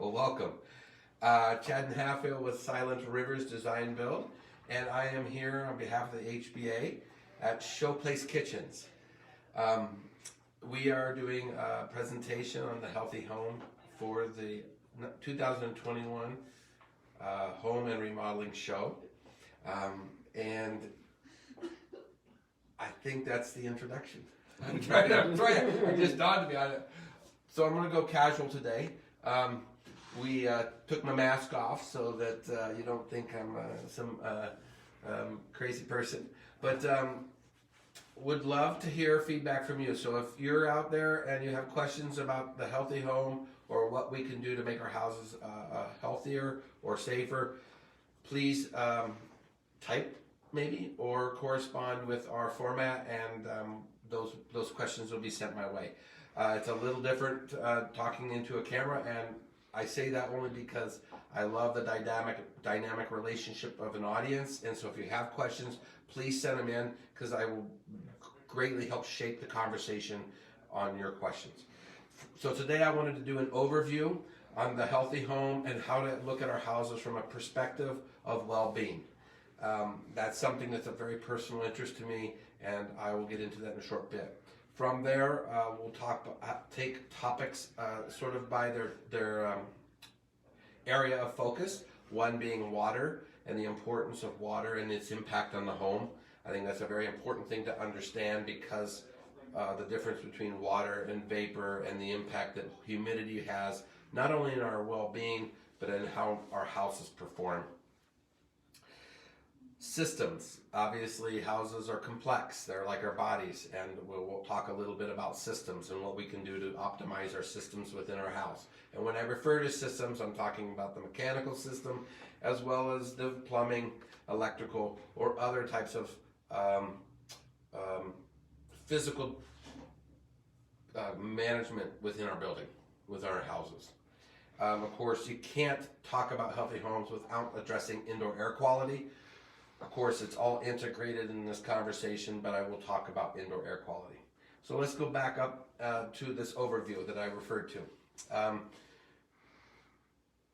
Well, welcome. Chaden Halfhill with Silent Rivers Design Build, and I am here on behalf of the HBA at Showplace Kitchens. We are doing a presentation on the Healthy Home for the 2021 Home and Remodeling Show, and I think that's the introduction. I'm trying. It just dawned me on it. So I'm going to go casual today. We took my mask off so that you don't think I'm some crazy person. But would love to hear feedback from you. So if you're out there and you have questions about the healthy home or what we can do to make our houses healthier or safer, please type maybe or correspond with our format, and those questions will be sent my way. It's a little different talking into a camera, and I say that only because I love the dynamic relationship of an audience. And so if you have questions, please send them in, because I will greatly help shape the conversation on your questions. So today I wanted to do an overview on the healthy home and how to look at our houses from a perspective of well-being. That's something that's a very personal interest to me, and I will get into that in a short bit. From there, we'll take topics sort of by their area of focus, one being water and the importance of water and its impact on the home. I think that's a very important thing to understand, because the difference between water and vapor and the impact that humidity has, not only in our well-being, but in how our houses perform. Systems. Obviously, houses are complex. They're like our bodies, and we'll talk a little bit about systems and what we can do to optimize our systems within our house. And when I refer to systems, I'm talking about the mechanical system as well as the plumbing, electrical, or other types of physical management within our building, with our houses. Of course, you can't talk about healthy homes without addressing indoor air quality. Of course, it's all integrated in this conversation, but I will talk about indoor air quality. So let's go back up to this overview that I referred to.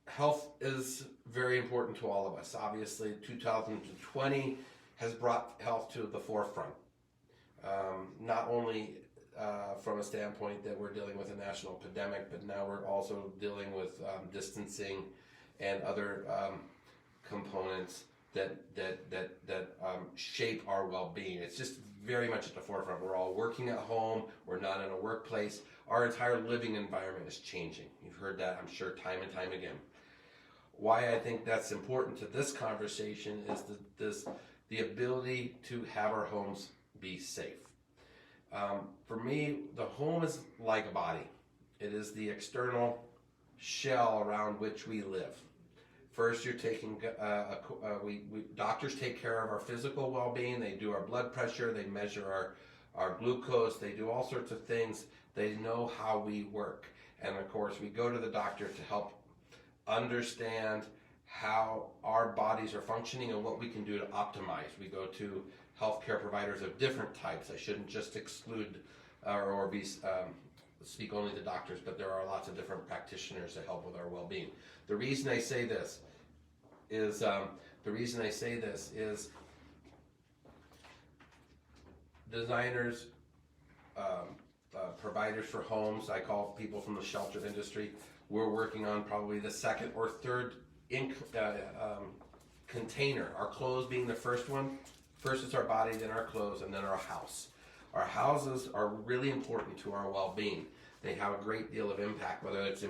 Health is very important to all of us. Obviously, 2020 has brought health to the forefront. Not only from a standpoint that we're dealing with a national pandemic, but now we're also dealing with distancing and other components that shape our well-being. It's just very much at the forefront. We're all working at home. We're not in a workplace. Our entire living environment is changing. You've heard that, I'm sure, time and time again. Why I think that's important to this conversation is the ability to have our homes be safe. For me, the home is like a body. It is the external shell around which we live. First, you're taking, doctors take care of our physical well-being. They do our blood pressure, they measure our glucose, they do all sorts of things. They know how we work. And of course, we go to the doctor to help understand how our bodies are functioning and what we can do to optimize. We go to healthcare providers of different types. I shouldn't just exclude or speak only to doctors, but there are lots of different practitioners that help with our well-being. The reason I say this is designers, providers for homes. I call people from the shelter industry. We're working on probably the second or third container. Our clothes being the first one. First it's our body, then our clothes, and then our house. Our houses are really important to our well-being. They have a great deal of impact, whether it's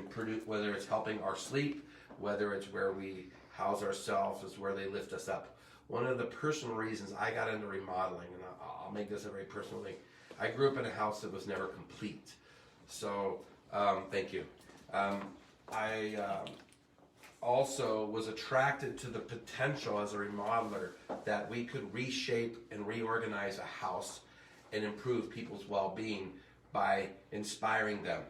helping our sleep, whether it's where we house ourselves, is where they lift us up. One of the personal reasons I got into remodeling, and I'll make this a very personal thing, I grew up in a house that was never complete. So, thank you. I also was attracted to the potential as a remodeler that we could reshape and reorganize a house and improve people's well-being by inspiring them,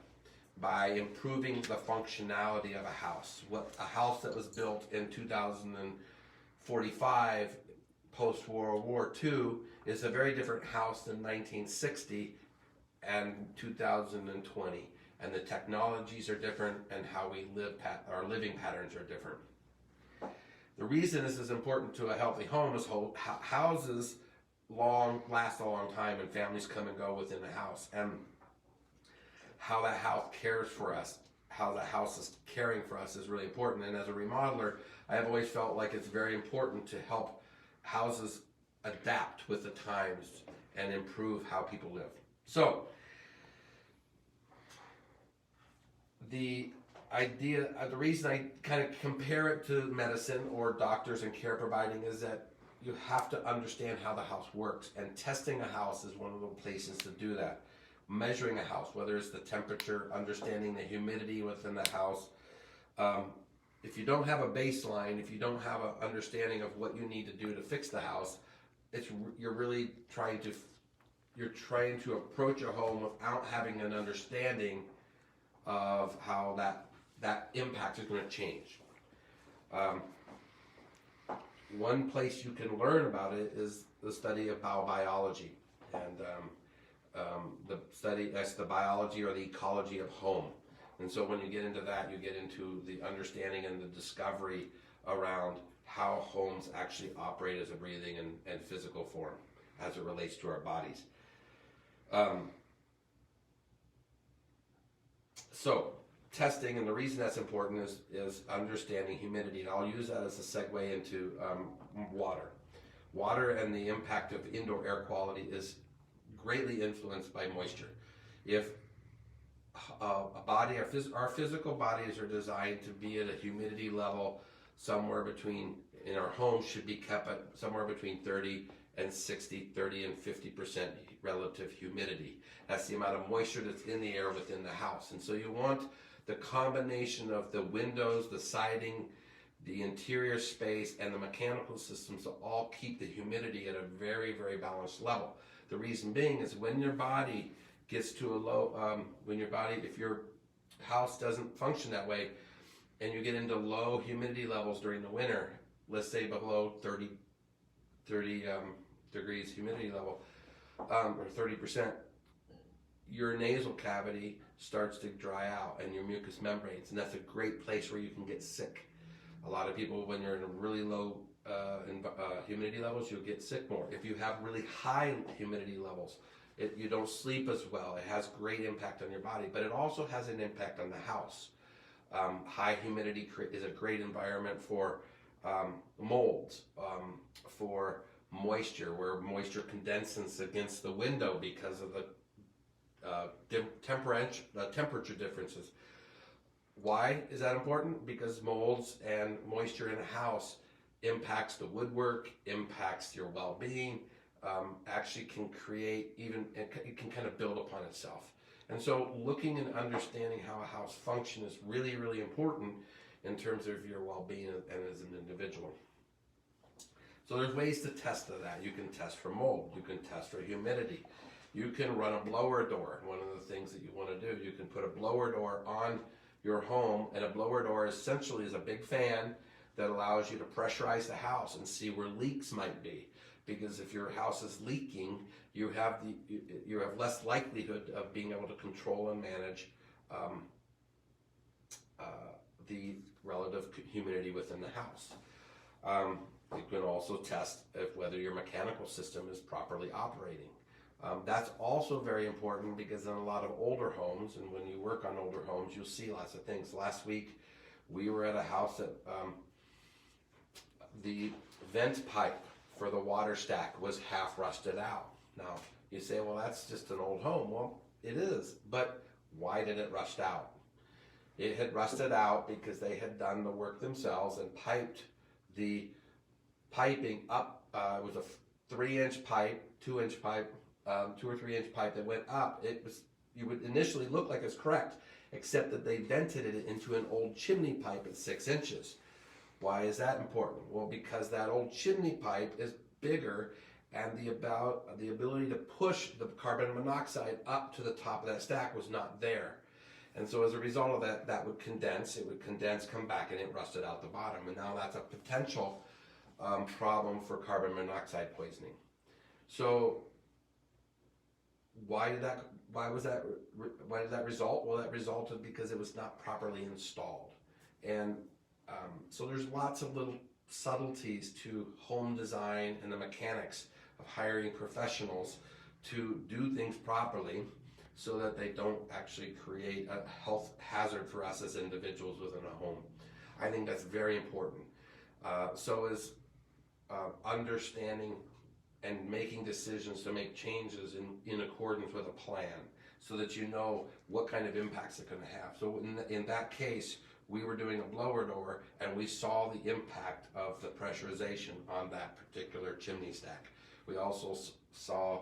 by improving the functionality of a house. A house that was built in 2045, post-World War II, is a very different house than 1960 and 2020. and the technologies are different, and how we live, our living patterns are different. The reason this is important to a healthy home is houses last a long time, and families come and go within the house, and how that house cares for us, how the house is caring for us is really important. And as a remodeler, I have always felt like it's very important to help houses adapt with the times and improve how people live. So the reason I kind of compare it to medicine or doctors and care providing is that you have to understand how the house works, and testing a house is one of the places to do that. Measuring a house, whether it's the temperature, understanding the humidity within the house. If you don't have a baseline, if you don't have an understanding of what you need to do to fix the house, you're trying to approach a home without having an understanding of how that impact is going to change. One place you can learn about it is the study of biobiology, and that's the biology or the ecology of home. And so when you get into that, you get into the understanding and the discovery around how homes actually operate as a breathing and physical form as it relates to our bodies. So testing, and the reason that's important is understanding humidity. And I'll use that as a segue into water. Water and the impact of indoor air quality is greatly influenced by moisture. If our physical bodies are designed to be at a humidity level in our homes should be kept at somewhere between 30 and 60, 30 and 50% relative humidity. That's the amount of moisture that's in the air within the house. And so you want the combination of the windows, the siding, the interior space, and the mechanical systems to all keep the humidity at a very, very balanced level. The reason being is when your body gets to a low, if your house doesn't function that way, and you get into low humidity levels during the winter, let's say below 30 degrees humidity level, or 30%, your nasal cavity starts to dry out and your mucous membranes, and that's a great place where you can get sick. A lot of people, when you're in a really low humidity levels, you'll get sick more. If you have really high humidity levels, you don't sleep as well. It has great impact on your body, but it also has an impact on the house. High humidity is a great environment for molds, for moisture, where moisture condenses against the window because of the temperature differences. Why is that important? Because molds and moisture in a house impacts the woodwork, impacts your well-being, actually can create it can kind of build upon itself. And so looking and understanding how a house functions is really, really important in terms of your well-being and as an individual. So there's ways to test that. You can test for mold. You can test for humidity. You can run a blower door. One of the things that you want to do, you can put a blower door on your home, and a blower door essentially is a big fan that allows you to pressurize the house and see where leaks might be. Because if your house is leaking, you have less likelihood of being able to control and manage the relative humidity within the house. You can also test whether your mechanical system is properly operating. That's also very important because in a lot of older homes, and when you work on older homes, you'll see lots of things. Last week, we were at a house that the vent pipe for the water stack was half rusted out. Now, you say, well, that's just an old home. Well, it is, but why did it rust out? It had rusted out because they had done the work themselves and piped the piping up. It was a 3-inch pipe, 2-inch pipe, 2 or 3 inch pipe that went up. You would initially look like it's correct, except that they vented it into an old chimney pipe at 6 inches. Why is that important? Well, because that old chimney pipe is bigger, and the ability to push the carbon monoxide up to the top of that stack was not there. And so as a result of that, that would condense. It would condense, come back, and it rusted out the bottom. And now that's a potential problem for carbon monoxide poisoning. So why did that result? Well, that resulted because it was not properly installed. And so there's lots of little subtleties to home design and the mechanics of hiring professionals to do things properly so that they don't actually create a health hazard for us as individuals within a home. I think that's very important. So is understanding and making decisions to make changes in accordance with a plan so that you know what kind of impacts it's going to have. So in that case, we were doing a blower door and we saw the impact of the pressurization on that particular chimney stack. We also saw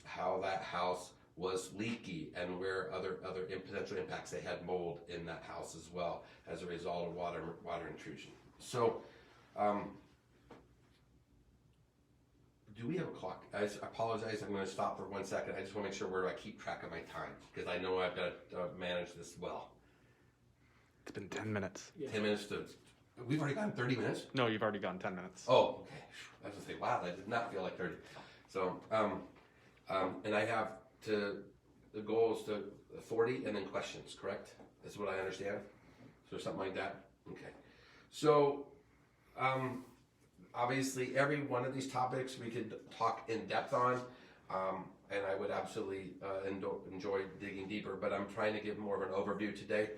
how that house was leaky and where other potential impacts. They had mold in that house as well as a result of water intrusion. So do we have a clock? I apologize, I'm going to stop for 1 second. I just want to make sure I keep track of my time because I know I've got to manage this well. It's been 10 minutes. Yeah. 10 minutes to... We've already gone 30 minutes? No, you've already gone 10 minutes. Oh, okay. I was going to say, wow, that did not feel like 30. So, and I have the goal is to 40 and then questions, correct? That's what I understand? So something like that? Okay. So, obviously, every one of these topics we could talk in depth on, and I would absolutely enjoy digging deeper, but I'm trying to give more of an overview today.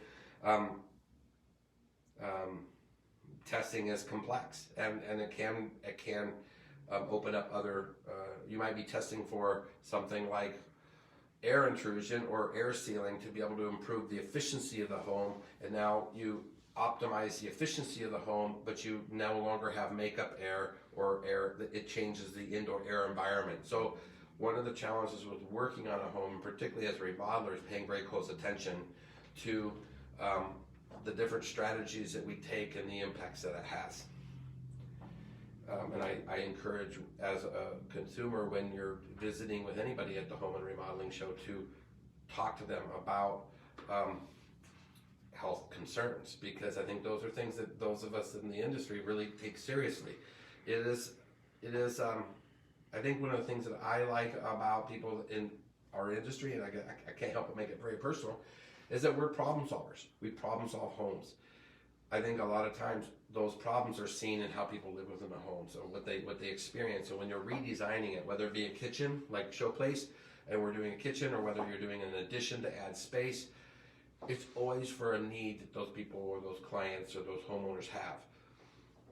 Testing is complex, and it can open up other. You might be testing for something like air intrusion or air sealing to be able to improve the efficiency of the home, and now you optimize the efficiency of the home, but you no longer have makeup air or air that it changes the indoor air environment. So one of the challenges with working on a home, particularly as a remodeler, is paying very close attention to the different strategies that we take and the impacts that it has. And I encourage, as a consumer, when you're visiting with anybody at the Home and Remodeling Show, to talk to them about health concerns, because I think those are things that those of us in the industry really take seriously. It is. I think one of the things that I like about people in our industry, and I can't help but make it very personal, is that we're problem solvers. We problem solve homes. I think a lot of times those problems are seen in how people live within a home, so what they experience. So when you're redesigning it, whether it be a kitchen like Showplace, and we're doing a kitchen, or whether you're doing an addition to add space, it's always for a need that those people or those clients or those homeowners have.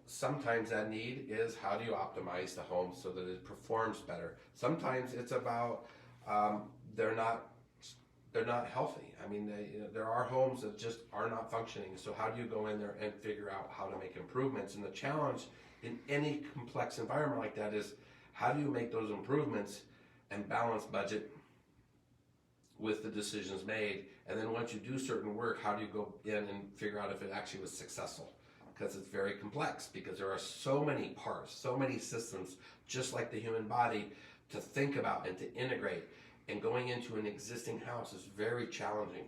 Sometimes that need is, how do you optimize the home so that it performs better? Sometimes it's about they're not healthy. I mean, there are homes that just are not functioning. So how do you go in there and figure out how to make improvements? And the challenge in any complex environment like that is, how do you make those improvements and balance budget with the decisions made? And then once you do certain work, how do you go in and figure out if it actually was successful? Because it's very complex, because there are so many parts, so many systems, just like the human body, to think about and to integrate. And going into an existing house is very challenging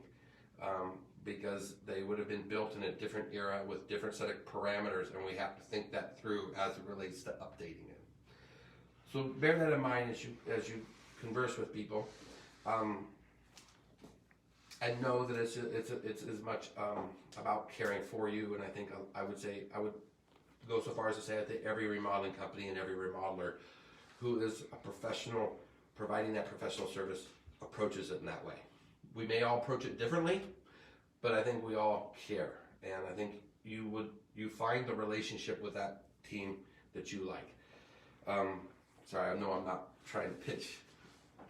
because they would have been built in a different era with different set of parameters, and we have to think that through as it relates to updating it. So bear that in mind as you converse with people, and know that it's as much about caring for you. And I think I would go so far as to say that every remodeling company and every remodeler who is a professional providing that professional service approaches it in that way. We may all approach it differently, but I think we all care, and I think you find the relationship with that team that you like. Sorry, I know I'm not trying to pitch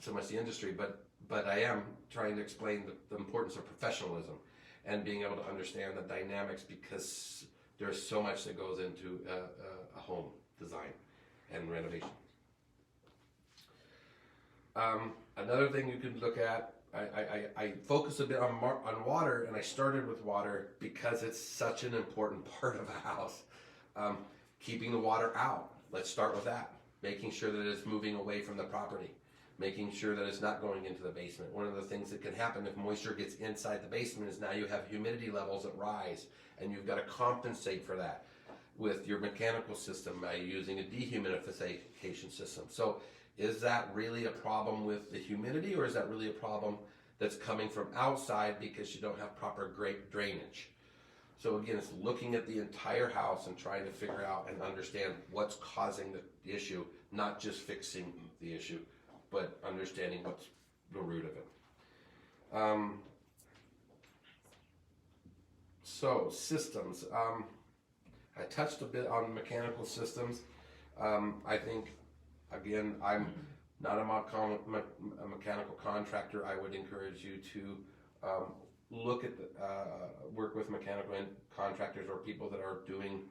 so much the industry, but I am trying to explain the importance of professionalism and being able to understand the dynamics, because there's so much that goes into a home design and renovation. Another thing you could look at, I focus a bit on water, and I started with water because it's such an important part of a house. Keeping the water out, let's start with that. Making sure that it's moving away from the property. Making sure that it's not going into the basement. One of the things that can happen if moisture gets inside the basement is now you have humidity levels that rise, and you've got to compensate for that with your mechanical system by using a dehumidification system. So Is that really a problem with the humidity, or is that really a problem that's coming from outside because you don't have proper drainage? So again, it's looking at the entire house and trying to figure out and understand what's causing the issue, not just fixing the issue, but understanding what's the root of it. So systems. I touched a bit on mechanical systems. I think, again, I'm not a mechanical contractor. I would encourage you to look at work with mechanical contractors or people that are doing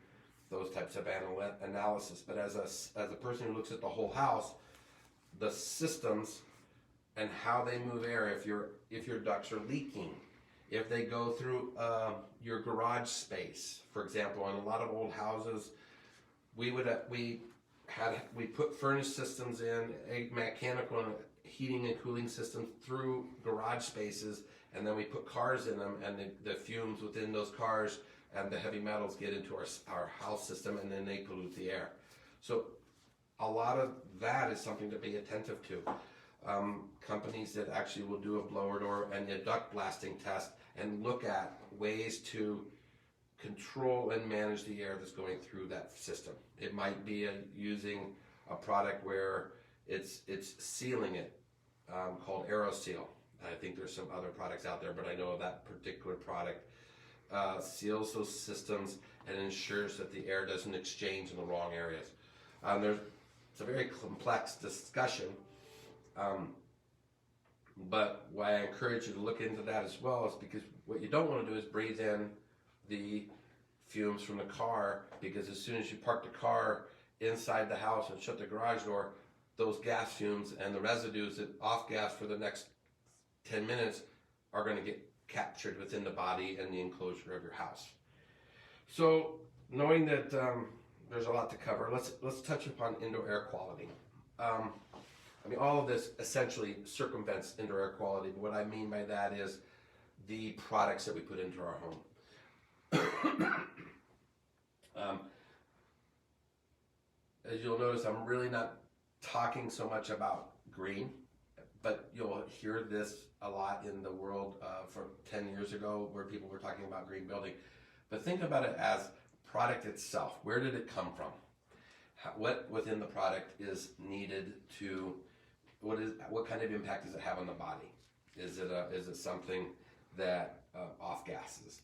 those types of analysis. But as a person who looks at the whole house, the systems and how they move air, if your ducts are leaking, if they go through your garage space, for example, in a lot of old houses, we put furnace systems in, a mechanical and heating and cooling systems through garage spaces, and then we put cars in them, and the fumes within those cars and the heavy metals get into our house system, and then they pollute the air. So a lot of that is something to be attentive to. Companies that actually will do a blower door and a duct blasting test and look at ways to control and manage the air that's going through that system. It might be using a product where it's sealing it, called AeroSeal. I think there's some other products out there, but I know that particular product seals those systems and ensures that the air doesn't exchange in the wrong areas. It's a very complex discussion, but why I encourage you to look into that as well is because what you don't want to do is breathe in the fumes from the car, because as soon as you park the car inside the house and shut the garage door, those gas fumes and the residues that off gas for the next 10 minutes are going to get captured within the body and the enclosure of your house. So knowing that there's a lot to cover, let's touch upon indoor air quality. All of this essentially circumvents indoor air quality, but what I mean by that is the products that we put into our home. As you'll notice, I'm really not talking so much about green, but you'll hear this a lot in the world from 10 years ago where people were talking about green building. But think about it as product itself. Where did it come from? What within the product is needed to, what kind of impact does it have on the body? Is it something that off gases?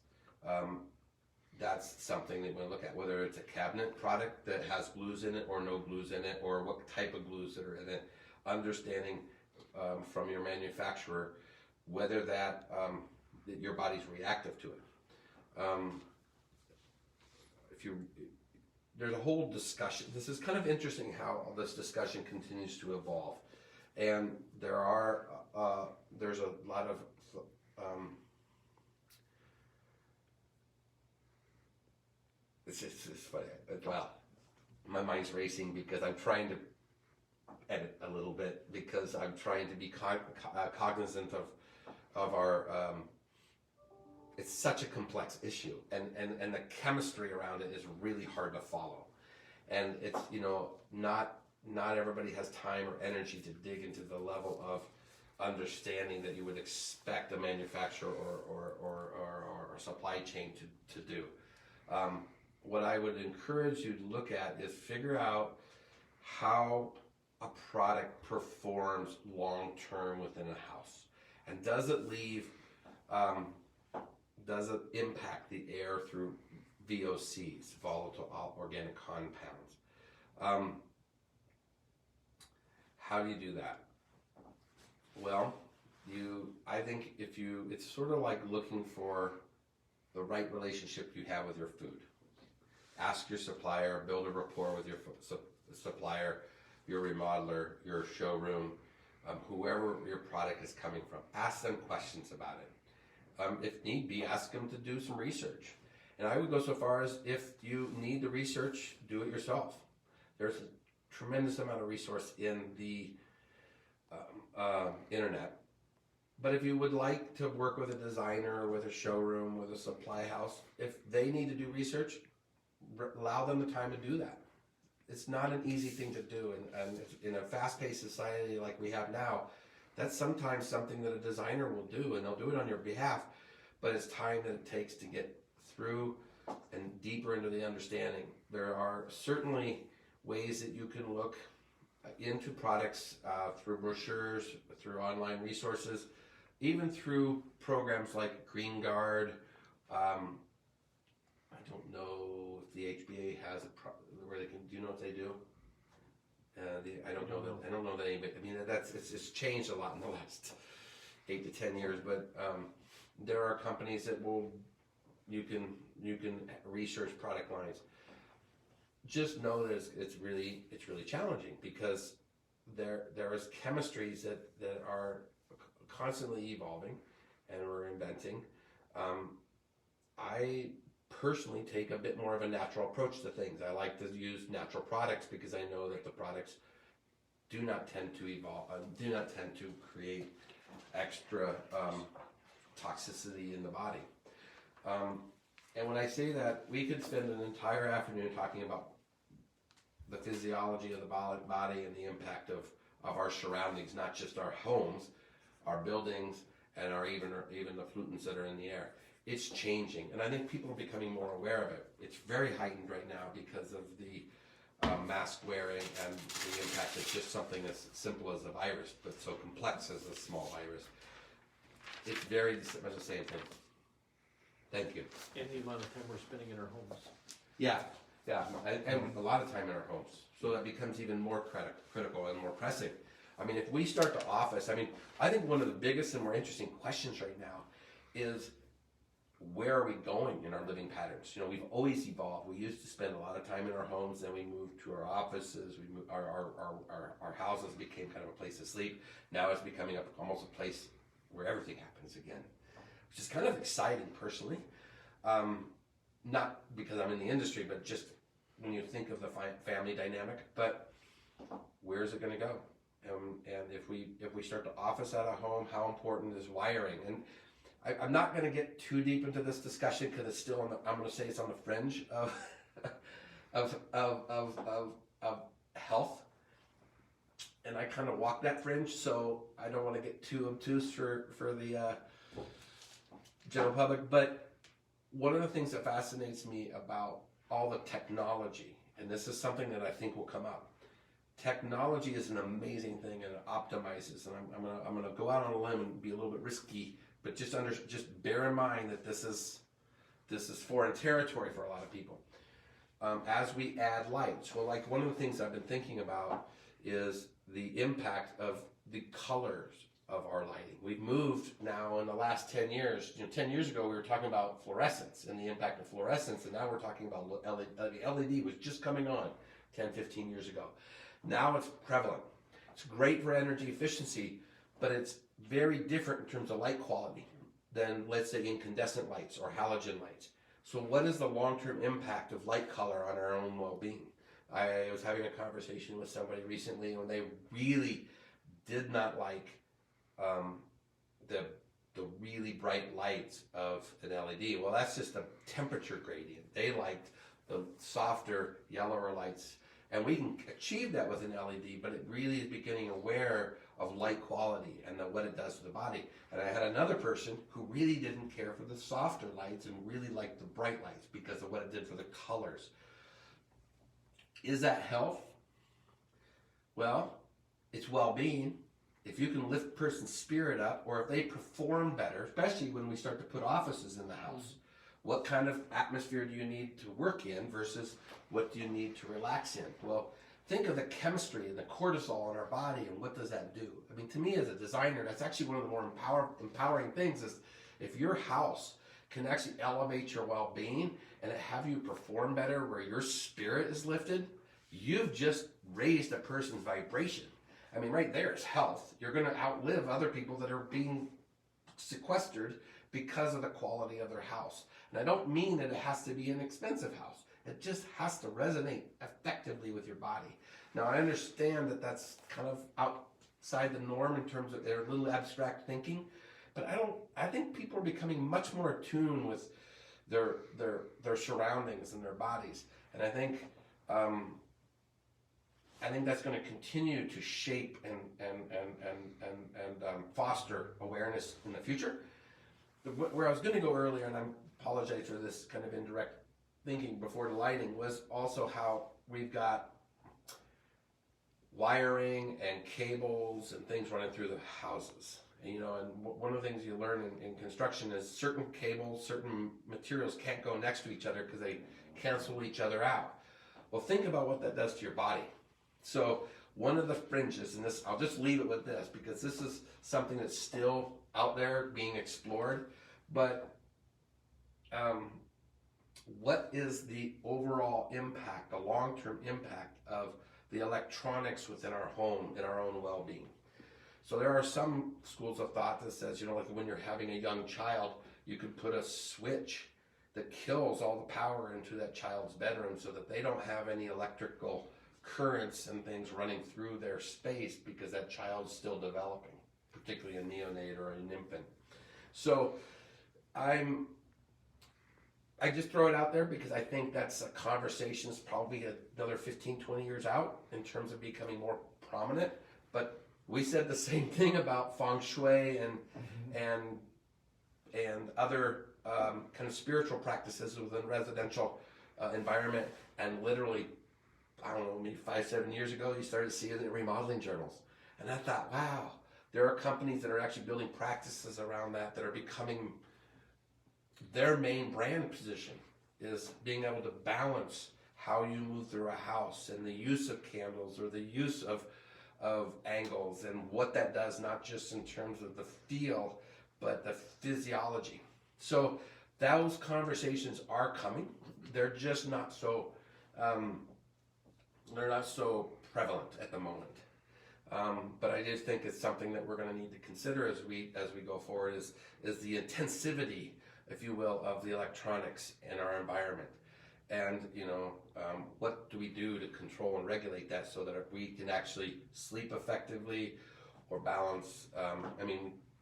That's something that we look at, whether it's a cabinet product that has glues in it or no glues in it, or what type of glues that are in it. Understanding from your manufacturer whether that your body's reactive to it. There's a whole discussion. This is kind of interesting how this discussion continues to evolve, and there's a lot of it's funny. Well, my mind's racing because I'm trying to edit a little bit, because I'm trying to be cognizant of our. It's such a complex issue, and the chemistry around it is really hard to follow, and it's not everybody has time or energy to dig into the level of understanding that you would expect a manufacturer or supply chain to do. What I would encourage you to look at is figure out how a product performs long term within a house, and does it impact the air through VOCs, volatile organic compounds? How do you do that? Well, I think it's sort of like looking for the right relationship you have with your food. Ask your supplier, build a rapport with your supplier, your remodeler, your showroom, whoever your product is coming from. Ask them questions about it. If need be, ask them to do some research. And I would go so far as, if you need the research, do it yourself. There's a tremendous amount of resource in the internet. But if you would like to work with a designer, with a showroom, with a supply house, if they need to do research, allow them the time to do that. it's not an easy thing to do, and in a fast-paced society like we have now, that's sometimes something that a designer will do, and they'll do it on your behalf, but it's time that it takes to get through and deeper into the understanding. There are certainly ways that you can look into products through brochures, through online resources, even through programs like Green Guard. I don't know if the HBA has where they can. Do you know what they do? I don't know that. I don't know that anybody. I mean, it's just changed a lot in the last 8 to 10 years. But there are companies that you can research product lines. Just know that it's really challenging because there is chemistries that are constantly evolving, and we're inventing. I personally take a bit more of a natural approach to things. I like to use natural products because I know that the products do not tend to evolve, do not tend to create extra toxicity in the body. And when I say that, we could spend an entire afternoon talking about the physiology of the body and the impact of our surroundings, not just our homes, our buildings, and even the pollutants that are in the air. It's changing, and I think people are becoming more aware of it. It's very heightened right now because of the mask wearing and the impact of just something as simple as a virus, but so complex as a small virus. It's very much the same thing. Thank you. And the amount of time we're spending in our homes. Yeah, and a lot of time in our homes. So that becomes even more critical and more pressing. I mean, if we start to office, I think one of the biggest and more interesting questions right now is, where are we going in our living patterns? We've always evolved. We used to spend a lot of time in our homes, then we moved to our offices. We moved, our houses became kind of a place to sleep. Now it's becoming almost a place where everything happens again, which is kind of exciting personally. Not because I'm in the industry, but just when you think of the family dynamic. But where is it going to go? And if we start to office out of home, how important is wiring? And I'm not going to get too deep into this discussion because it's still I'm going to say it's on the fringe of of health, and I kind of walk that fringe, so I don't want to get too obtuse for the general public. But one of the things that fascinates me about all the technology, and this is something that I think will come up. Technology is an amazing thing, and it optimizes. And I'm gonna go out on a limb and be a little bit risky. But just bear in mind that this is foreign territory for a lot of people. As we add lights, well, like one of the things I've been thinking about is the impact of the colors of our lighting. We've moved now in the last 10 years. 10 years ago we were talking about fluorescence and the impact of fluorescence, and now we're talking about LED. The LED was just coming on 10, 15 years ago. Now it's prevalent. It's great for energy efficiency, but it's very different in terms of light quality than, let's say, incandescent lights or halogen lights. So what is the long-term impact of light color on our own well-being? I was having a conversation with somebody recently when they really did not like the really bright lights of an LED. Well, that's just a temperature gradient. They liked the softer, yellower lights. And we can achieve that with an LED, but it really is becoming aware of light quality and what it does to the body. And I had another person who really didn't care for the softer lights and really liked the bright lights because of what it did for the colors. Is that health? Well, it's well-being. If you can lift a person's spirit up, or if they perform better, especially when we start to put offices in the house, what kind of atmosphere do you need to work in versus what do you need to relax in? Well, think of the chemistry and the cortisol in our body, and what does that do? I mean, to me as a designer, that's actually one of the more empowering things is if your house can actually elevate your well-being and have you perform better where your spirit is lifted, you've just raised a person's vibration. I mean, right there is health. You're going to outlive other people that are being sequestered because of the quality of their house. And I don't mean that it has to be an expensive house. It just has to resonate effectively with your body. Now, I understand that that's kind of outside the norm in terms of their little abstract thinking, but I think people are becoming much more attuned with their surroundings and their bodies. And I think I think that's going to continue to shape and foster awareness in the future. Where I was going to go earlier, and I apologize for this kind of indirect thinking before the lighting, was also how we've got wiring and cables and things running through the houses. And, and one of the things you learn in construction is certain cables, certain materials can't go next to each other because they cancel each other out. Well, think about what that does to your body. So one of the fringes, and this, I'll just leave it with this because this is something that's still out there being explored, but what is the overall impact, the long-term impact of the electronics within our home and our own well-being? So there are some schools of thought that says, like when you're having a young child, you could put a switch that kills all the power into that child's bedroom so that they don't have any electrical currents and things running through their space because that child's still developing, particularly a neonate or an infant. So I just throw it out there because I think that's a conversation that's probably another 15, 20 years out in terms of becoming more prominent. But we said the same thing about feng shui and other kind of spiritual practices within residential environment. And literally, I don't know, maybe 5-7 years ago, you started seeing it in remodeling journals. And I thought, wow, there are companies that are actually building practices around that are becoming their main brand position, is being able to balance how you move through a house and the use of candles or the use of angles and what that does, not just in terms of the feel, but the physiology. So those conversations are coming. They're just not so prevalent at the moment. But I just think it's something that we're going to need to consider as we go forward is the intensivity, if you will, of the electronics in our environment. And, what do we do to control and regulate that so that we can actually sleep effectively or balance? We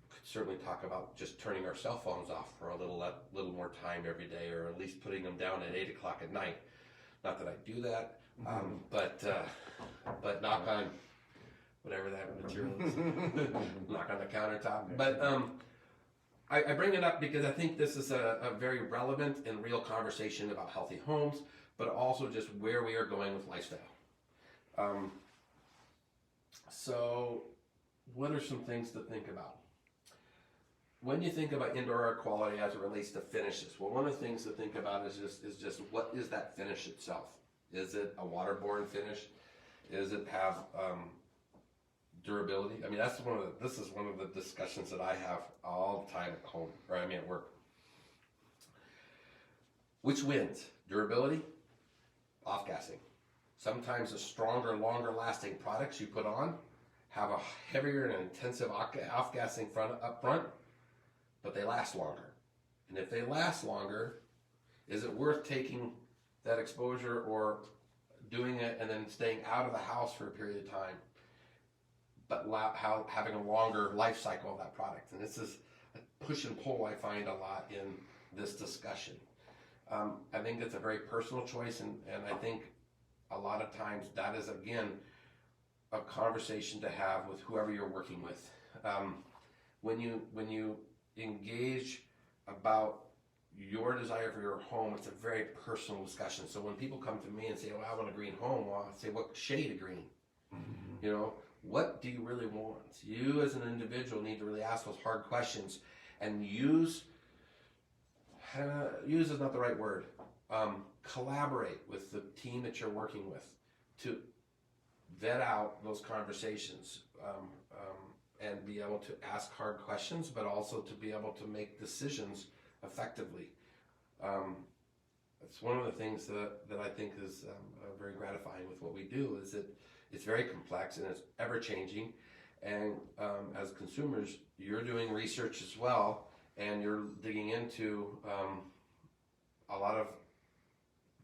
could certainly talk about just turning our cell phones off for a little more time every day, or at least putting them down at 8 o'clock at night. Not that I do that, but knock on whatever that material is, knock on the countertop. But I bring it up because I think this is a very relevant and real conversation about healthy homes, but also just where we are going with lifestyle. So what are some things to think about? When you think about indoor air quality as it relates to finishes, well, one of the things to think about is just what is that finish itself? Is it a waterborne finish? Does it have durability? This is one of the discussions that I have all the time at home, or at work. Which wins? Durability, off-gassing. Sometimes the stronger, longer lasting products you put on have a heavier and intensive off-gassing up front, but they last longer. And if they last longer, is it worth taking that exposure or doing it and then staying out of the house for a period of time, but having a longer life cycle of that product? And this is a push and pull I find a lot in this discussion. I think it's a very personal choice, and I think a lot of times that is, again, a conversation to have with whoever you're working with. When you engage about your desire for your home, it's a very personal discussion. So when people come to me and say, I want a green home, well, I say, what shade of green? Mm-hmm. What do you really want? You as an individual need to really ask those hard questions and use is not the right word. Collaborate with the team that you're working with to vet out those conversations and be able to ask hard questions, but also to be able to make decisions effectively. It's one of the things that I think is very gratifying with what we do, is that it's very complex and it's ever changing. And as consumers, you're doing research as well, and you're digging into a lot of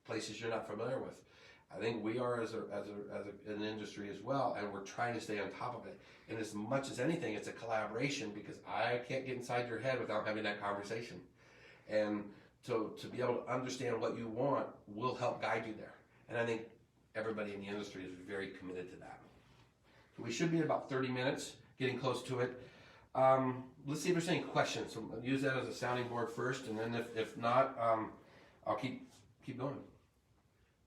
places you're not familiar with. I think we are as an industry as well, and we're trying to stay on top of it. And as much as anything, it's a collaboration, because I can't get inside your head without having that conversation. And so to be able to understand what you want will help guide you there. And I think everybody in the industry is very committed to that. So we should be at about 30 minutes, getting close to it. Let's see if there's any questions. So I'll use that as a sounding board first, and then if not, I'll keep going.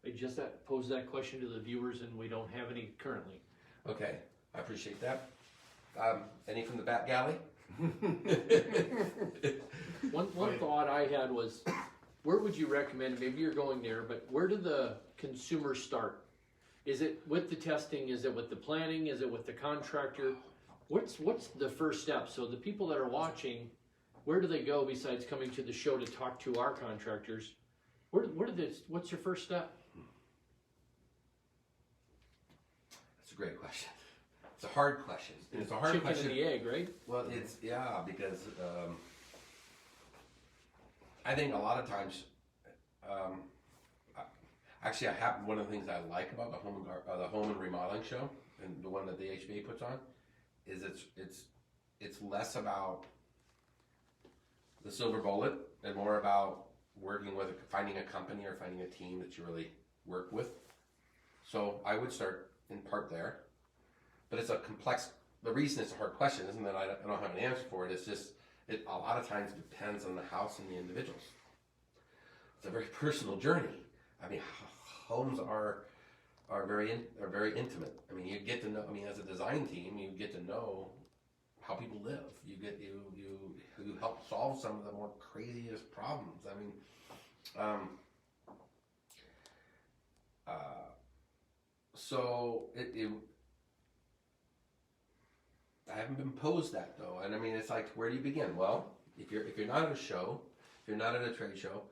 I just pose that question to the viewers, and we don't have any currently. Okay, I appreciate that. Any from the back galley? One thought I had was, where would you recommend, maybe you're going there, but where do the consumers start? Is it with the testing? Is it with the planning? Is it with the contractor? What's the first step? So the people that are watching, where do they go besides coming to the show to talk to our contractors? What's your first step? That's a great question. It's a hard question. And it's a hard Chicken question. and the egg, right? Well, because I think a lot of times, actually, one of the things I like about the Home and Remodeling Show, and the one that the HBA puts on, is it's less about the silver bullet and more about finding a company or finding a team that you really work with. So I would start in part there, but it's a complex. The reason it's a hard question isn't that I don't have an answer for it. It's just it a lot of times depends on the house and the individuals. It's a very personal journey. I mean, homes are very intimate. I mean, you get to know. I mean, as a design team, you get to know how people live. You help solve some of the more craziest problems. I mean, so I haven't been posed that though, and I mean, it's like, where do you begin? Well, if you're not at a show, if you're not at a trade show,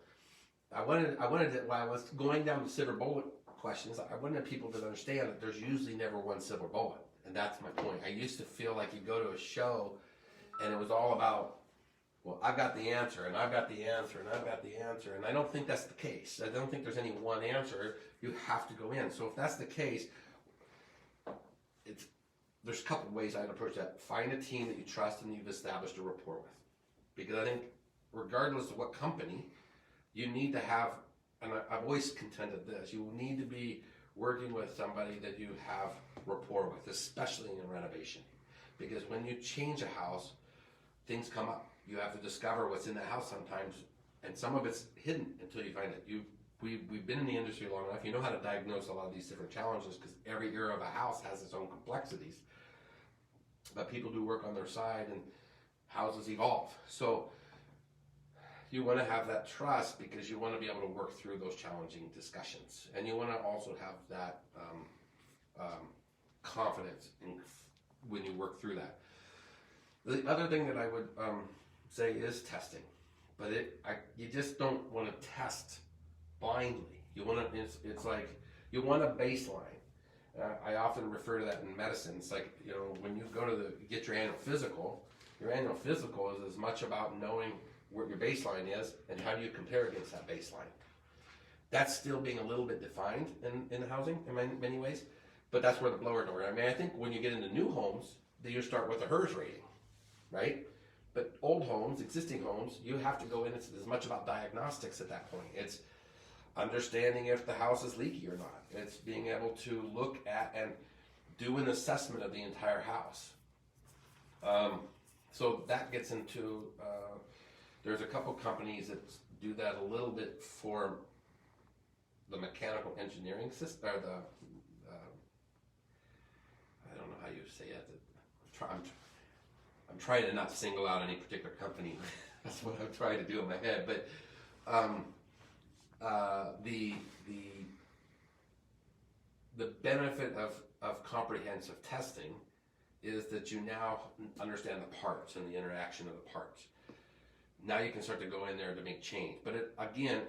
I wanted to, while I was going down the silver bullet questions, I wanted people to understand that there's usually never one silver bullet, and that's my point. I used to feel like you go to a show, and it was all about, well, I've got the answer, and I've got the answer, and I've got the answer, and I don't think that's the case. I don't think there's any one answer. You have to go in. So if that's the case, there's a couple ways I'd approach that. Find a team that you trust and you've established a rapport with. Because I think regardless of what company, you need to have, and I've always contended this, you need to be working with somebody that you have rapport with, especially in renovation. Because when you change a house, things come up. You have to discover what's in the house sometimes, and some of it's hidden until you find it. We've been in the industry long enough. You know how to diagnose a lot of these different challenges because every era of a house has its own complexities. But people do work on their side, and houses evolve. So you want to have that trust because you want to be able to work through those challenging discussions, and you want to also have that confidence when you work through that. The other thing that I would say is testing, but you just don't want to test blindly. You want to. It's like you want a baseline. I often refer to that in medicine. It's like, when you go to get your annual physical is as much about knowing what your baseline is and how do you compare against that baseline. That's still being a little bit defined in housing in many ways, but that's where the blower door. I mean, I think when you get into new homes, then you start with a HERS rating, right? But old homes, existing homes, you have to go in. It's as much about diagnostics at that point. It's understanding if the house is leaky or not. It's being able to look at and do an assessment of the entire house. So that gets into, there's a couple companies that do that a little bit for the mechanical engineering system, or I don't know how you say it. I'm trying to not single out any particular company. That's what I'm trying to do in my head. But the benefit of comprehensive testing is that you now understand the parts and the interaction of the parts. Now you can start to go in there to make change. But again,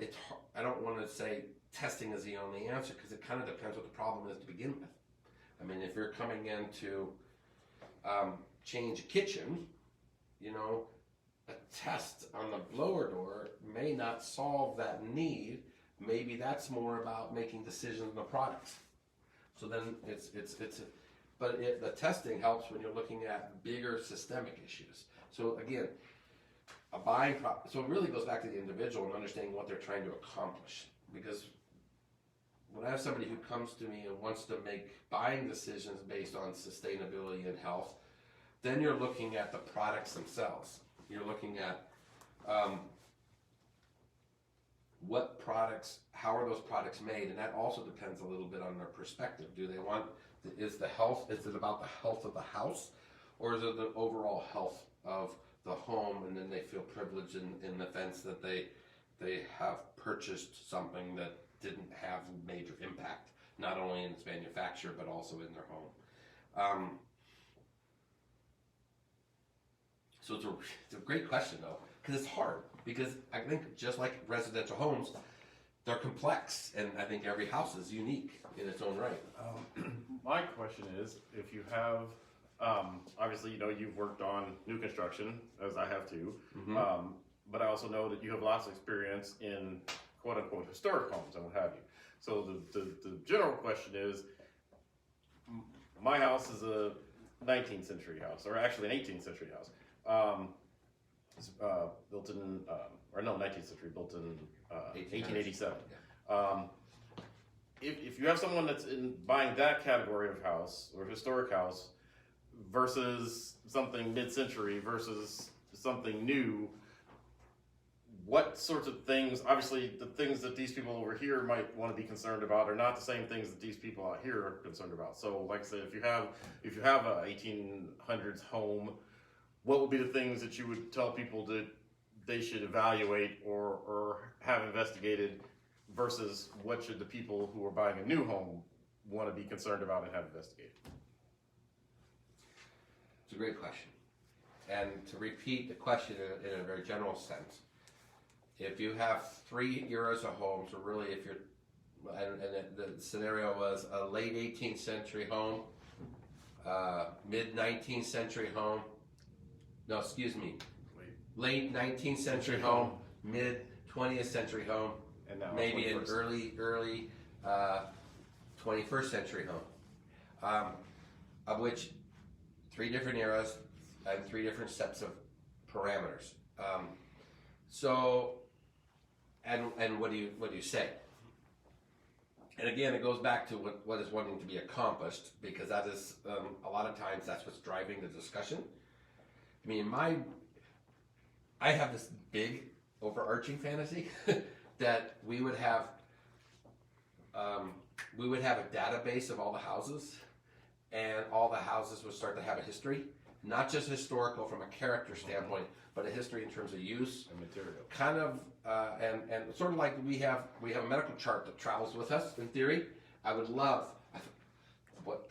I don't want to say testing is the only answer because it kind of depends what the problem is to begin with. I mean, if you're coming in to change a kitchen, a test on the blower door may not solve that need. Maybe that's more about making decisions on the products. So then the testing helps when you're looking at bigger systemic issues. So again, so it really goes back to the individual and understanding what they're trying to accomplish. Because when I have somebody who comes to me and wants to make buying decisions based on sustainability and health, then you're looking at the products themselves. You're looking at what products, how are those products made, and that also depends a little bit on their perspective. Do they want, is it about the health of the house, or is it the overall health of the home, and then they feel privileged in the sense that they have purchased something that didn't have major impact, not only in its manufacture, but also in their home. So it's a great question, though, because it's hard. Because I think just like residential homes, they're complex, and I think every house is unique in its own right. My question is, if you have, obviously, you've worked on new construction, as I have too, but I also know that you have lots of experience in quote-unquote historic homes and what have you. So the general question is, my house is a 19th century house, or actually an 18th century house. Built in, 19th century, built in 1887. Yeah. If you have someone that's buying that category of house or historic house versus something mid-century versus something new, what sorts of things, obviously the things that these people over here might want to be concerned about are not the same things that these people out here are concerned about. So like I said, if you have a 1800s home, what would be the things that you would tell people that they should evaluate or have investigated versus what should the people who are buying a new home want to be concerned about and have investigated? It's a great question. And to repeat the question in a very general sense, if you have 3 eras of homes, or really if you're, and the scenario was a late 18th century home, mid 19th century home, no, excuse me, late 19th century home, mid 20th century home, And now maybe an 21st. early 21st century home, of which 3 different eras and 3 different sets of parameters. And what do you say? And again, it goes back to what is wanting to be accomplished, because that is a lot of times that's what's driving the discussion. I mean, I have this big overarching fantasy that we would have a database of all the houses, and all the houses would start to have a history, not just historical from a character standpoint, but a history in terms of use And material. kind of and sort of like we have a medical chart that travels with us in theory. I'd love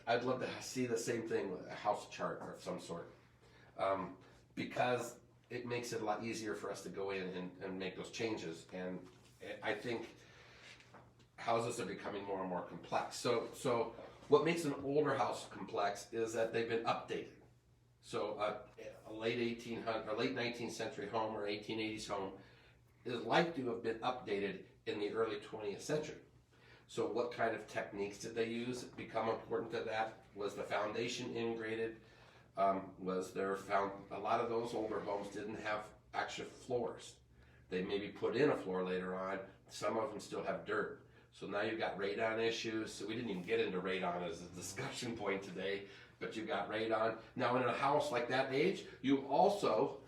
to see the same thing with a house chart of some sort, because it makes it a lot easier for us to go in and make those changes. And I think houses are becoming more and more complex. So what makes an older house complex is that they've been updated. So a late 1800 or late 19th century home or 1880s home is like to have been updated in the early 20th century. So what kind of techniques did they use? Become important to that. Was the foundation integrated? A lot of those older homes didn't have actual floors. They maybe put in a floor later on. Some of them still have dirt. So now you've got radon issues. So we didn't even get into radon as a discussion point today, but you've got radon. Now in a house like that age, you also,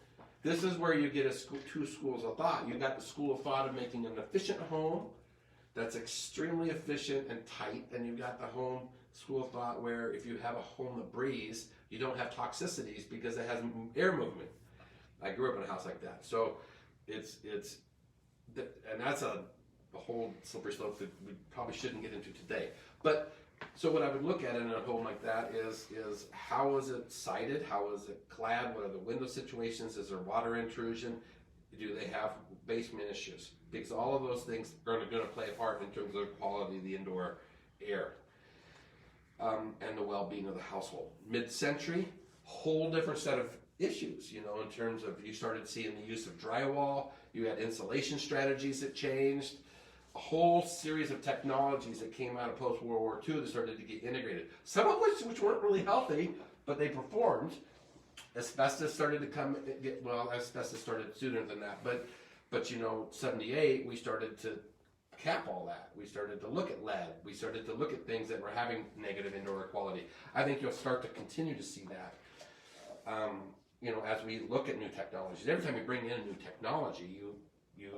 this is where you get two schools of thought. You've got the school of thought of making an efficient home that's extremely efficient and tight, and you've got the home school of thought where if you have a home that breathes, you don't have toxicities because it has air movement. I grew up in a house like that. So and that's a whole slippery slope that we probably shouldn't get into today. But so what I would look at in a home like that is how is it sided? How is it clad? What are the window situations? Is there water intrusion? Do they have basement issues? Because all of those things are going to play a part in terms of the quality of the indoor air and the well-being of the household. Mid-century, whole different set of issues, in terms of you started seeing the use of drywall, you had insulation strategies that changed, a whole series of technologies that came out of post-World War II that started to get integrated. Some of which weren't really healthy, but they performed. Asbestos started to asbestos started sooner than that, but 78 we started to cap all that. We started to look at lead. We started to look at things that were having negative indoor air quality. I think you'll start to continue to see that. As we look at new technologies, every time you bring in a new technology, you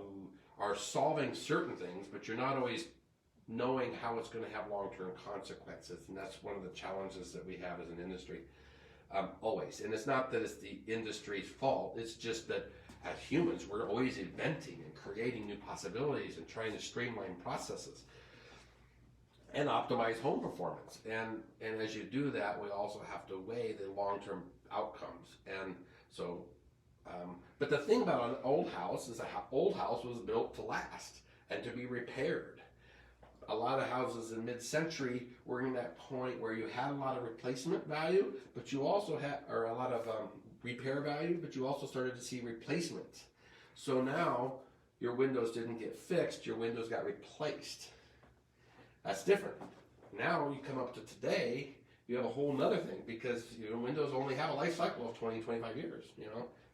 are solving certain things, but you're not always knowing how it's going to have long-term consequences, and that's one of the challenges that we have as an industry, always. And it's not that it's the industry's fault, it's just that as humans, we're always inventing and creating new possibilities and trying to streamline processes and optimize home performance. And as you do that, we also have to weigh the long-term outcomes. And so, but the thing about an old house is old house was built to last and to be repaired. A lot of houses in mid-century were in that point where you had a lot of replacement value, but you also had, or a lot of repair value, but you also started to see replacements. So now your windows didn't get fixed, your windows got replaced. That's different. Now you come up to today, you have a whole nother thing, because your windows only have a life cycle of 20, 25 years,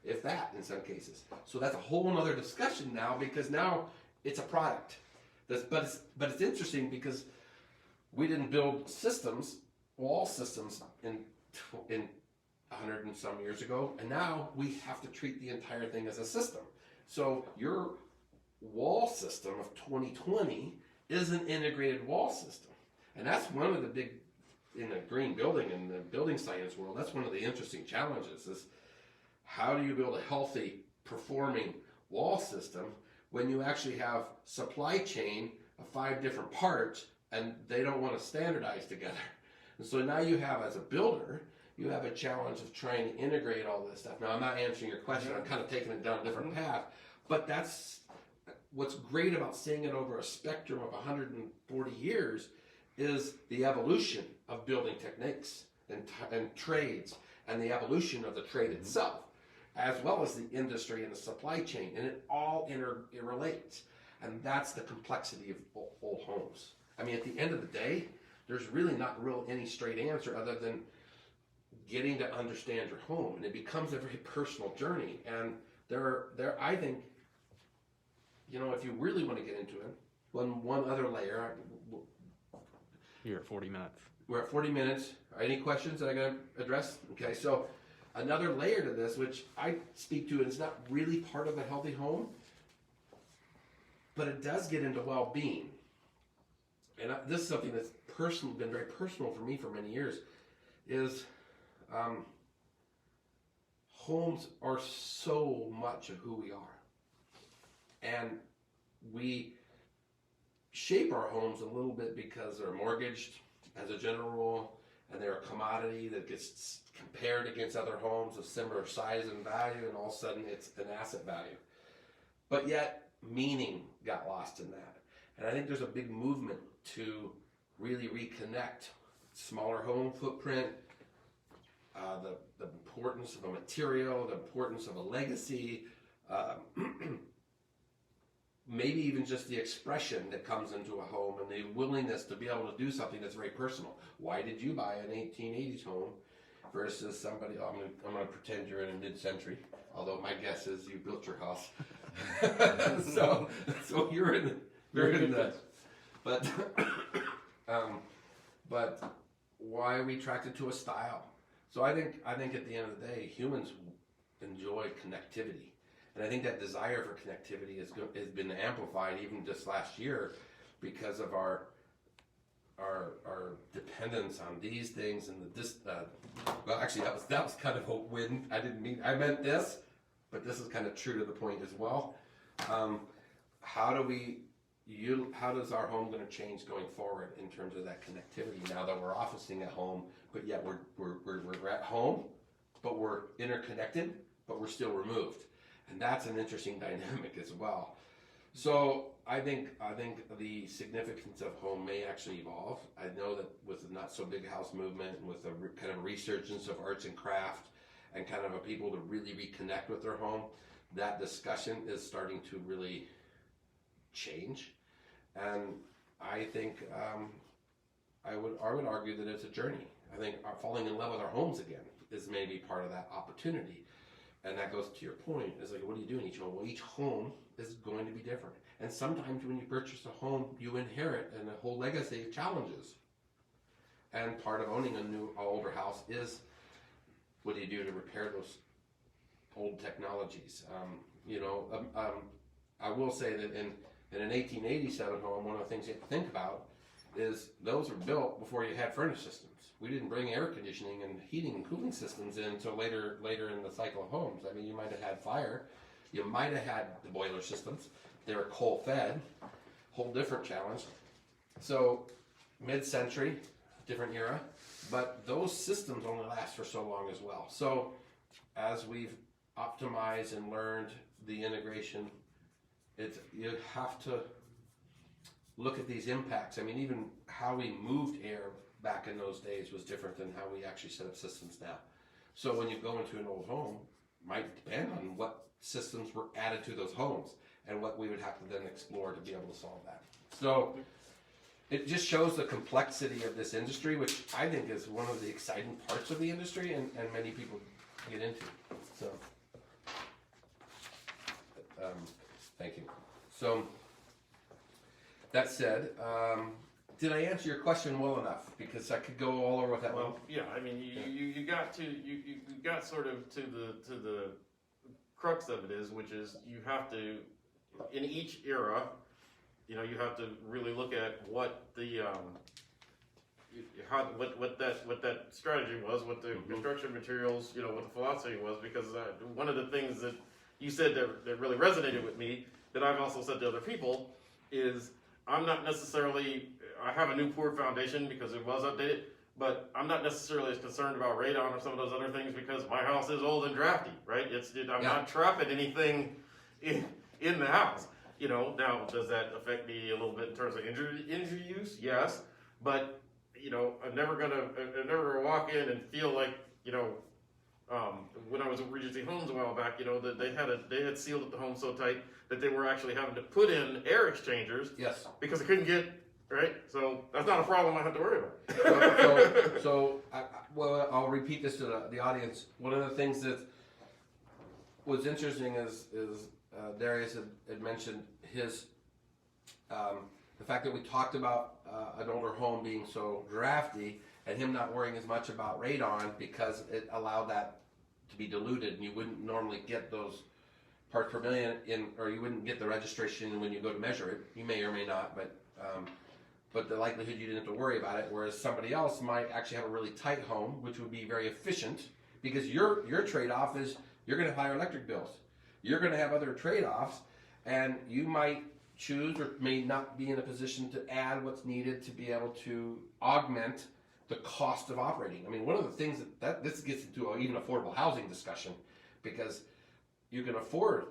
if that in some cases. So that's a whole nother discussion now, because now it's a product. But it's interesting because we didn't build wall systems in 100 and some years ago, and now we have to treat the entire thing as a system. So your wall system of 2020 is an integrated wall system, and that's one of the big, in the green building and the building science world, that's one of the interesting challenges is how do you build a healthy performing wall system when you actually have supply chain of 5 different parts and they don't want to standardize together. And so now you have, as a builder, you have a challenge of trying to integrate all this stuff. Now, I'm not answering your question, I'm kind of taking it down a different path, but that's what's great about seeing it over a spectrum of 140 years is the evolution of building techniques and trades, and the evolution of the trade itself, as well as the industry and the supply chain, and it all interrelates. And that's the complexity of old homes. I mean, at the end of the day, there's really not any straight answer other than getting to understand your home, and it becomes a very personal journey. And I think, if you really want to get into it, one other layer. You're at 40 minutes. We're at 40 minutes. Any questions that I got to address? Okay, so another layer to this, which I speak to, and it's not really part of a healthy home, but it does get into well-being. And this is something that's been very personal for me for many years, is homes are so much of who we are. And we shape our homes a little bit because they're mortgaged as a general rule, and they're a commodity that gets compared against other homes of similar size and value, and all of a sudden it's an asset value. But yet, meaning got lost in that. And I think there's a big movement to really reconnect smaller home footprint, the importance of a material, the importance of a legacy, maybe even just the expression that comes into a home and the willingness to be able to do something that's very personal. Why did you buy an 1880s home versus somebody, I'm going to pretend you're in a mid-century, although my guess is you built your house. so you're in the, but why are we attracted to a style? So I think at the end of the day, humans enjoy connectivity. And I think that desire for connectivity has been amplified even just last year because of our dependence on these things and well, actually that was kind of a win. I meant this, but this is kind of true to the point as well. How does our home going to change going forward in terms of that connectivity now that we're officing at home, but yet we're at home, but we're interconnected, but we're still removed. And that's an interesting dynamic as well. So I think the significance of home may actually evolve. I know that with the not so big house movement and with the kind of resurgence of arts and craft and kind of a people to really reconnect with their home, that discussion is starting to really change. And I think I would argue that it's a journey. I think falling in love with our homes again is maybe part of that opportunity. And that goes to your point, is like, what do you do in each home? Well, each home is going to be different. And sometimes when you purchase a home, you inherit and a whole legacy of challenges. And part of owning an older house is, what do you do to repair those old technologies? I will say that in an 1887 home, one of the things you have to think about is those were built before you had furnace systems. We didn't bring air conditioning and heating and cooling systems in until later in the cycle of homes. I mean, you might have had fire, you might have had the boiler systems. They were coal fed, whole different challenge. So mid-century, different era, but those systems only last for so long as well. So as we've optimized and learned the integration, you have to look at these impacts. I mean, even how we moved air back in those days was different than how we actually set up systems now. So when you go into an old home, might depend on what systems were added to those homes and what we would have to then explore to be able to solve that. So it just shows the complexity of this industry, which I think is one of the exciting parts of the industry, and many people get into. So, thank you. So, that said, did I answer your question well enough? Because I could go all over with that one. Well, yeah, I mean, you got sort of to the crux of it is, which is you have to, in each era, you have to really look at what the what that strategy was, what the construction materials, what the philosophy was, because one of the things that you said that really resonated with me, that I've also said to other people, is I'm not necessarily, I have a new poor foundation because it was updated, but I'm not necessarily as concerned about radon or some of those other things because my house is old and drafty, right? I'm not trapping anything in the house. Now, does that affect me a little bit in terms of injury use? Yes, but I'm never gonna walk in and feel like when I was at Regency Homes a while back, that they had sealed up the home so tight that they were actually having to put in air exchangers. Yes. Because they couldn't get right. So that's not a problem I have to worry about. I'll repeat this to the audience. One of the things that was interesting is Darius had mentioned his the fact that we talked about an older home being so drafty and him not worrying as much about radon because it allowed that to be diluted, and you wouldn't normally get those parts per million or you wouldn't get the registration when you go to measure it. You may or may not, but the likelihood you didn't have to worry about it, whereas somebody else might actually have a really tight home, which would be very efficient, because your trade-off is you're going to have higher electric bills. You're going to have other trade-offs, and you might choose or may not be in a position to add what's needed to be able to augment the cost of operating. I mean, one of the things that this gets into even affordable housing discussion, because you can afford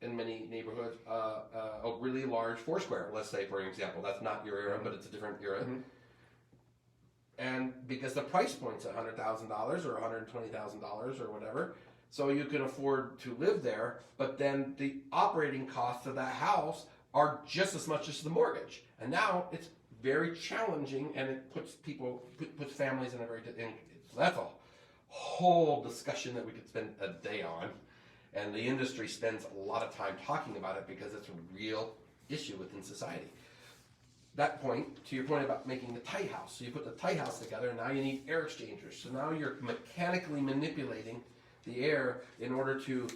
in many neighborhoods a really large four-square, let's say, for example. That's not your era, but it's a different era. Mm-hmm. And because the price point's $100,000 or $120,000 or whatever, so you can afford to live there, but then the operating costs of that house are just as much as the mortgage. And now it's very challenging, and it puts families in a very, that's a whole discussion that we could spend a day on. And the industry spends a lot of time talking about it because it's a real issue within society. That point, to your point about making the tight house. So you put the tight house together, and now you need air exchangers. So now you're mechanically manipulating the air in order to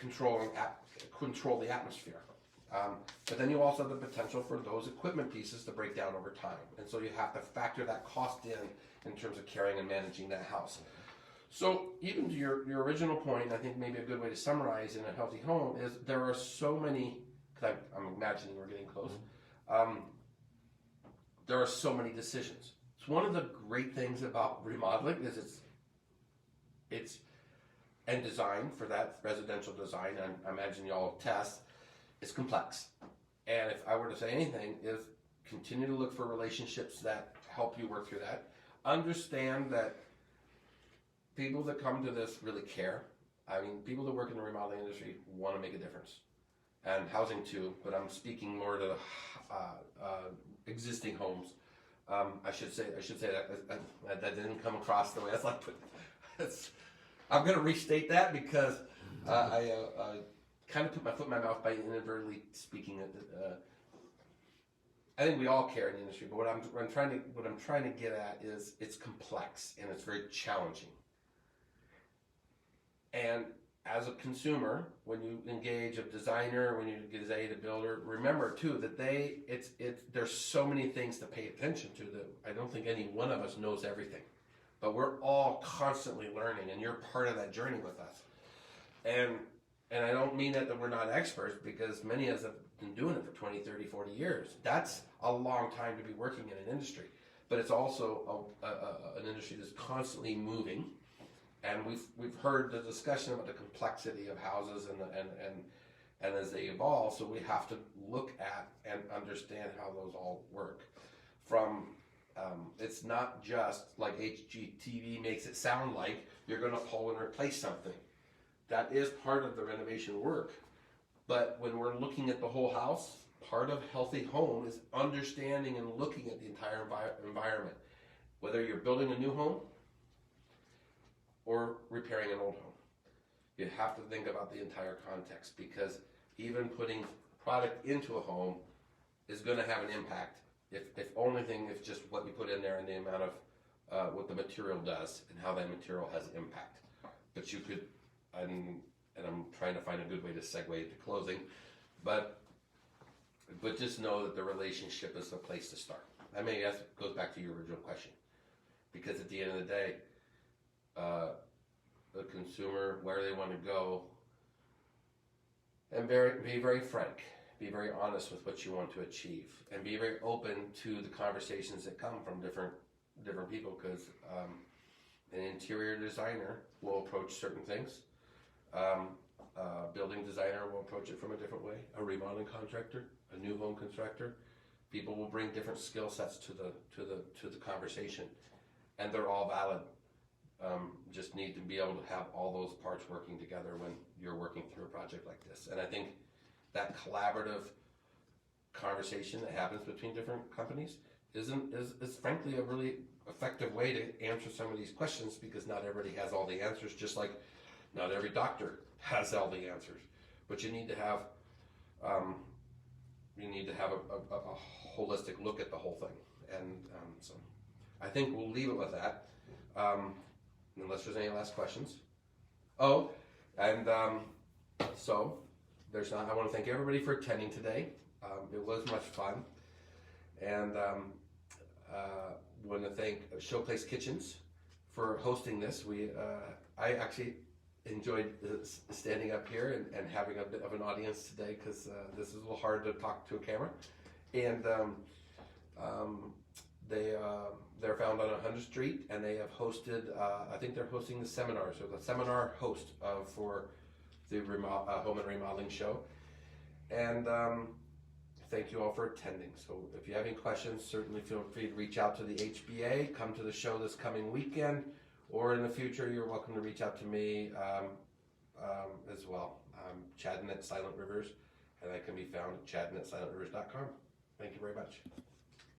control the atmosphere. But then you also have the potential for those equipment pieces to break down over time. And so you have to factor that cost in terms of carrying and managing that house. So even to your original point, I think maybe a good way to summarize in a healthy home is there are so many, because I'm imagining we're getting close, there are so many decisions. It's one of the great things about remodeling is it's and design for that residential design, and I imagine you all test, it's complex. And if I were to say anything, is continue to look for relationships that help you work through that. Understand that people that come to this really care. I mean, people that work in the remodeling industry want to make a difference. And housing too, but I'm speaking more to existing homes. I should say that didn't come across the way I like put it. I'm going to restate that because I kind of put my foot in my mouth by inadvertently speaking. I think we all care in the industry, but what I'm trying to get at is it's complex and it's very challenging. And as a consumer, when you engage a designer, when you engage a builder, remember too that there's so many things to pay attention to that I don't think any one of us knows everything. But we're all constantly learning, and you're part of that journey with us. And I don't mean that we're not experts, because many of us have been doing it for 20, 30, 40 years. That's a long time to be working in an industry. But it's also an industry that's constantly moving. And we've heard the discussion about the complexity of houses and as they evolve, so we have to look at and understand how those all work. From it's not just like HGTV makes it sound like you're going to pull and replace something. That is part of the renovation work. But when we're looking at the whole house, part of healthy home is understanding and looking at the entire environment. Whether you're building a new home or repairing an old home, you have to think about the entire context, because even putting product into a home is going to have an impact. If just what you put in there and the amount of what the material does and how that material has impact. But you could, and I'm trying to find a good way to segue into closing, but just know that the relationship is the place to start. I mean, that goes back to your original question, because at the end of the day, the consumer, where they want to go, and be very frank, be very honest with what you want to achieve, and be very open to the conversations that come from different people, because an interior designer will approach certain things. A building designer will approach it from a different way. A remodeling contractor, a new home constructor, people will bring different skill sets to the conversation, and they're all valid. Just need to be able to have all those parts working together when you're working through a project like this. And I think that collaborative conversation that happens between different companies is frankly a really effective way to answer some of these questions, because not everybody has all the answers, just like not every doctor has all the answers. But you need to have a holistic look at the whole thing. And so I think we'll leave it with that. Unless there's any last questions. Oh, and so there's not. I want to thank everybody for attending today. It was much fun, and want to thank Showplace Kitchens for hosting this. I actually enjoyed standing up here and having a bit of an audience today, because this is a little hard to talk to a camera, and they're found on 100th Street, and they have hosted, I think they're hosting the seminar, so the seminar host for the Home and Remodeling Show. And thank you all for attending. So if you have any questions, certainly feel free to reach out to the HBA, come to the show this coming weekend, or in the future, you're welcome to reach out to me as well. I'm Chaden at Silent Rivers, and I can be found at chaden@silentrivers.com. Thank you very much.